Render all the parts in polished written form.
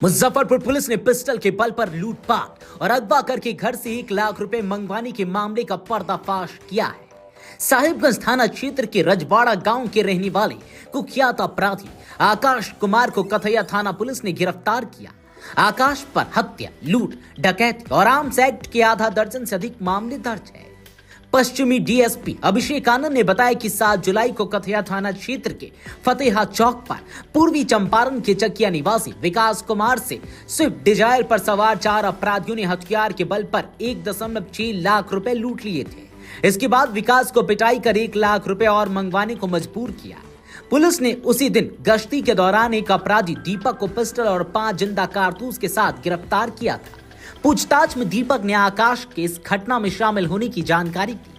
Muzaffarpur police ने pistol के बल पर लूटपाट और अगवा करके घर से 1 लाख रुपए मंगवाने के मामले का पर्दाफाश किया है। साहिबगंज थाना क्षेत्र के रजवाड़ा गांव के रहने वाले कुख्यात अपराधी आकाश कुमार को कथैया थाना पुलिस ने गिरफ्तार किया। आकाश पर हत्या, लूट, डकैती और आर्म्स एक्ट के आधा दर्जन से अधिक मामले दर्ज है। पश्चिमी डीएसपी अभिषेक आनंद ने बताया कि 7 जुलाई को कथैया थाना क्षेत्र के फतेहा चौक पर पूर्वी चंपारण के चकिया निवासी विकास कुमार से स्विफ्ट डिजायर पर सवार 4 अपराधियों ने हथियार के बल पर 1.6 लाख रुपए लूट लिए थे। इसके बाद विकास को पिटाई कर 1 लाख रुपए और मंगवाने को मजबूर किया। पुलिस ने उसी दिन गश्ती के दौरान एक अपराधी दीपक को पिस्टल और 5 जिंदा कारतूस के साथ गिरफ्तार किया था। पूछताछ में दीपक ने आकाश के इस घटना में शामिल होने की जानकारी दी।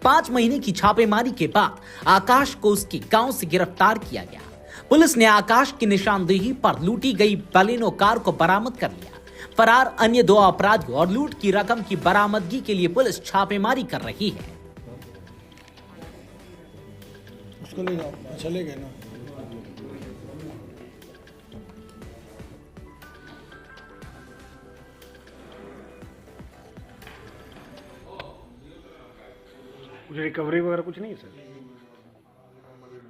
5 महीने की छापेमारी के बाद आकाश को उसके गांव से गिरफ्तार किया गया। पुलिस ने आकाश की निशानदेही पर लूटी गई बलेनो कार को बरामद कर लिया। फरार अन्य 2 अपराधियों और लूट की रकम की बरामदगी के लिए पुलिस छापेमारी कर रही है। उसको ले जाओ, चले गए ना। कुछ रिकवरी वगैरह कुछ नहीं है sir.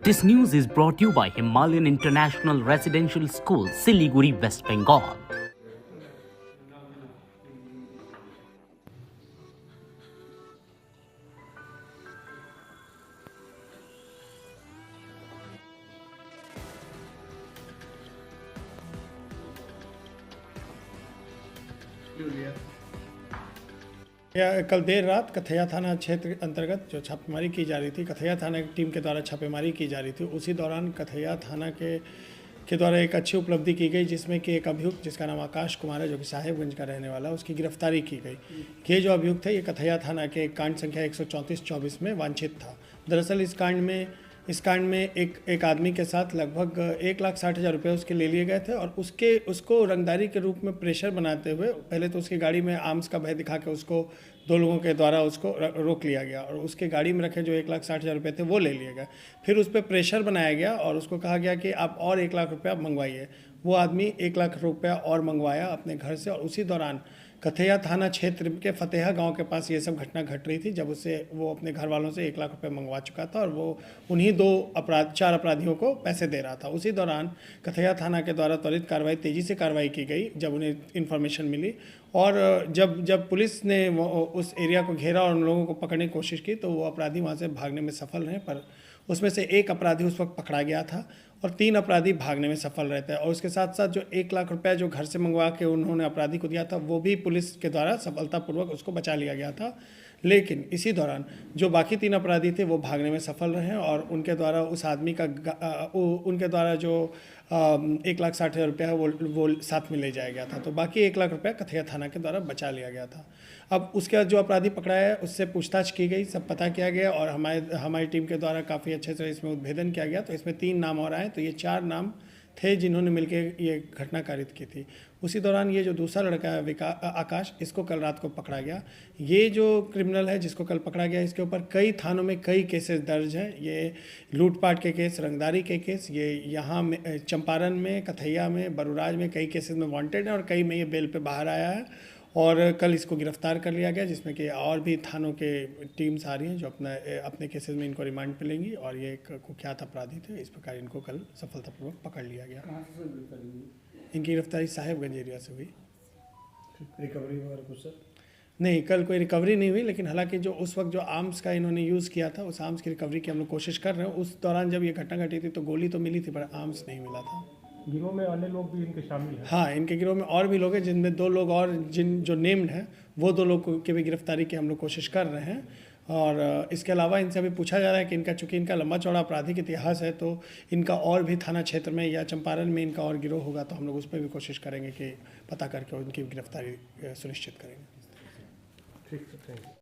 This news is brought to you by Himalayan International Residential School, Siliguri, West Bengal. कल देर रात कथैया थाना क्षेत्र अंतर्गत जो छापेमारी की जा रही थी, कथैया थाना की टीम के द्वारा छापेमारी की जा रही थी, उसी दौरान कथैया थाना के द्वारा एक अच्छी उपलब्धि की गई, जिसमें कि एक अभियुक्त जिसका नाम आकाश कुमार है, जो कि साहिबगंज का रहने वाला है, उसकी गिरफ्तारी की गई। ये जो अभियुक्त है, ये कथैया थाना के कांड संख्या 134-24 में वांछित था। दरअसल इस कांड में एक आदमी के साथ लगभग 1,60,000 रुपये उसके ले लिए गए थे और उसको रंगदारी के रूप में प्रेशर बनाते हुए पहले तो उसकी गाड़ी में आर्म्स का भय दिखा के उसको 2 लोगों के द्वारा उसको रोक लिया गया और उसके गाड़ी में रखे जो 1,60,000 रुपये थे वो ले लिए गए। फिर उस पर प्रेशर बनाया गया और उसको कहा गया कि आप और 1 लाख रुपया मंगवाइए। वो आदमी 1 लाख रुपया और मंगवाया अपने घर से और उसी दौरान कथैया थाना क्षेत्र के फतेहा गांव के पास ये सब घटना घट रही थी, जब वो अपने घर वालों से 1 लाख रुपए मंगवा चुका था और वो उन्हीं 4 अपराधियों को पैसे दे रहा था। उसी दौरान कथैया थाना के द्वारा त्वरित तेज़ी से कार्रवाई की गई जब उन्हें इन्फॉर्मेशन मिली और जब पुलिस ने उस एरिया को घेरा और उन लोगों को पकड़ने की कोशिश की तो वो अपराधी वहाँ से भागने में सफल रहे, पर उसमें से 1 अपराधी उस वक्त पकड़ा गया था और 3 अपराधी भागने में सफल रहते हैं और उसके साथ साथ जो 1 लाख रुपया जो घर से मंगवा के उन्होंने अपराधी को दिया था वो भी पुलिस के द्वारा सफलतापूर्वक उसको बचा लिया गया था। लेकिन इसी दौरान जो बाकी 3 अपराधी थे वो भागने में सफल रहे और उनके द्वारा उस आदमी का उनके द्वारा जो 1,60,000 रुपया है वो साथ में ले जाया गया था। तो बाकी 1 लाख रुपया कथैया थाना के द्वारा बचा लिया गया था। अब उसके बाद जो अपराधी पकड़ा है उससे पूछताछ की गई, सब पता किया गया और हमारी टीम के द्वारा काफ़ी अच्छे से इसमें उद्भेदन किया गया। तो इसमें 3 नाम और आए, तो ये 4 नाम थे जिन्होंने मिलकर ये घटना कारित की थी। उसी दौरान ये जो दूसरा लड़का है आकाश, इसको कल रात को पकड़ा गया। ये जो क्रिमिनल है जिसको कल पकड़ा गया, इसके ऊपर कई थानों में कई केसेस दर्ज हैं। ये लूटपाट के केस, रंगदारी के केस, ये यहाँ में चंपारण में, कथैया में, बरुराज में कई केसेस में वांटेड है और कई में ये बेल पे बाहर आया है और कल इसको गिरफ्तार कर लिया गया, जिसमें कि और भी थानों के टीम्स आ रही हैं जो अपने केसेस में इनको रिमांड पे लेंगी और ये एक कुख्यात अपराधी थे। इस प्रकार इनको कल सफलतापूर्वक पकड़ लिया गया। इनकी गिरफ्तारी साहिबगंज एरिया से हुई। रिकवरी वगैरह कुछ सर नहीं, कल कोई रिकवरी नहीं हुई, लेकिन हालांकि जो उस वक्त जो आर्म्स का इन्होंने यूज़ किया था उस आर्म्स की रिकवरी की हम लोग कोशिश कर रहे हैं। उस दौरान जब ये घटना घटी थी तो गोली तो मिली थी पर आर्म्स नहीं मिला था। गिरोह में अन्य लोग भी इनके शामिल हैं? हाँ, इनके गिरोह में और भी लोग हैं, जिनमें 2 लोग और जो नेम्ड हैं वो 2 लोग की भी गिरफ्तारी की हम लोग कोशिश कर रहे हैं। और इसके अलावा इनसे अभी पूछा जा रहा है कि चूँकि इनका लंबा चौड़ा आपराधिक इतिहास है तो इनका और भी थाना क्षेत्र में या चंपारण में इनका और गिरोह होगा तो हम लोग उस पर भी कोशिश करेंगे कि पता करके उनकी गिरफ्तारी सुनिश्चित करेंगे। ठीक है, थैंक यू।